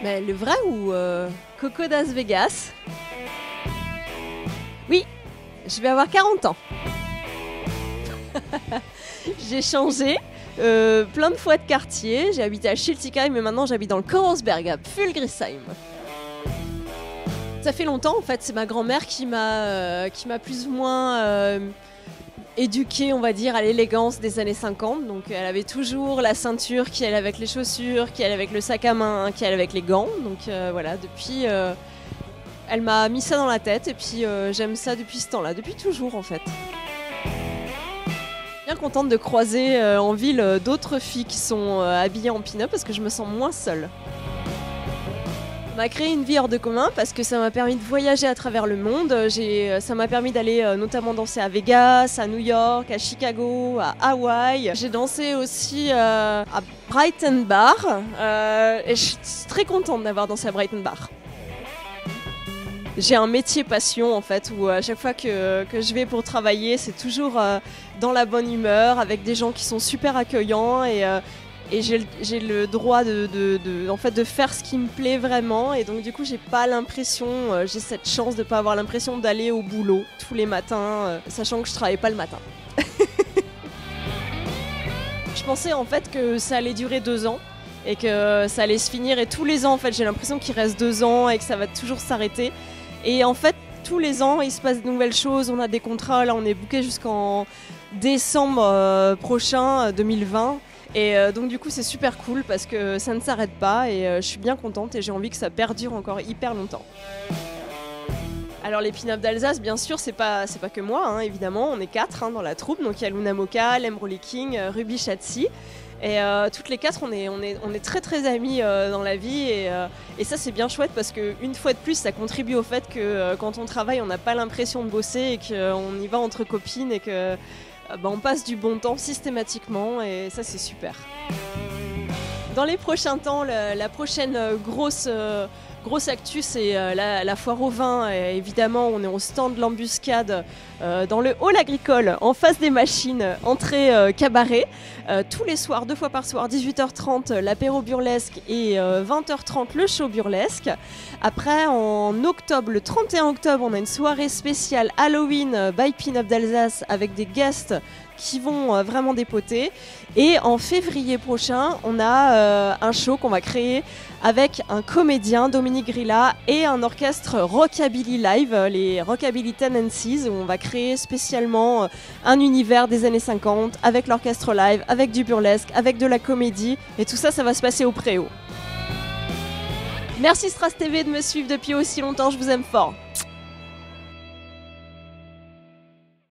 Mais le vrai ou Coco Das Vegas? Oui, je vais avoir 40 ans. J'ai changé plein de fois de quartier. J'ai habité à Schiltigheim, mais maintenant j'habite dans le Korosberg, à Pfulgrisheim. Ça fait longtemps en fait, c'est ma grand-mère qui m'a plus ou moins éduquée, on va dire, à l'élégance des années 50. Donc elle avait toujours la ceinture qui allait avec les chaussures, qui allait avec le sac à main, qui allait avec les gants. Donc voilà, depuis, elle m'a mis ça dans la tête et puis j'aime ça depuis ce temps-là, depuis toujours en fait. Bien contente de croiser en ville d'autres filles qui sont habillées en pin-up parce que je me sens moins seule. Ça m'a créé une vie hors de commun parce que ça m'a permis de voyager à travers le monde. Ça m'a permis d'aller notamment danser à Vegas, à New York, à Chicago, à Hawaï. J'ai dansé aussi à Brighton Bar et je suis très contente d'avoir dansé à Brighton Bar. J'ai un métier passion en fait où à chaque fois que je vais pour travailler, c'est toujours dans la bonne humeur avec des gens qui sont super accueillants et j'ai le droit en fait, de faire ce qui me plaît vraiment et donc du coup j'ai pas l'impression, j'ai cette chance de pas avoir l'impression d'aller au boulot tous les matins, sachant que je travaille pas le matin. Je pensais en fait que ça allait durer 2 ans et que ça allait se finir et tous les ans en fait j'ai l'impression qu'il reste 2 ans et que ça va toujours s'arrêter et en fait tous les ans il se passe de nouvelles choses, on a des contrats, là on est booké jusqu'en décembre prochain 2020. Et donc du coup c'est super cool parce que ça ne s'arrête pas et je suis bien contente et j'ai envie que ça perdure encore hyper longtemps. Alors les pin-up d'Alsace, bien sûr, c'est pas que moi, hein, évidemment, on est 4 dans la troupe, donc il y a Luna Moka, Lembroli King, Ruby Chatsi. Et toutes les 4, on est très très amis dans la vie et ça c'est bien chouette parce qu'une fois de plus ça contribue au fait que quand on travaille on n'a pas l'impression de bosser et qu'on y va entre copines et que on passe du bon temps systématiquement et ça c'est super. Dans les prochains temps, la prochaine grosse actu, c'est la foire au vin. Et évidemment, on est au stand de l'embuscade dans le hall agricole, en face des machines, entrée cabaret. Tous les soirs, 2 fois par soir, 18h30, l'apéro burlesque et 20h30, le show burlesque. Après, en octobre, le 31 octobre, on a une soirée spéciale Halloween by Pin-Up d'Alsace avec des guests qui vont vraiment dépoter. Et en février prochain, on a un show qu'on va créer avec un comédien, Dominique Grilla, et un orchestre Rockabilly Live, les Rockabilly Tendencies, où on va créer spécialement un univers des années 50 avec l'orchestre live, avec du burlesque, avec de la comédie. Et tout ça, ça va se passer au Préau. Merci Stras TV de me suivre depuis aussi longtemps, je vous aime fort.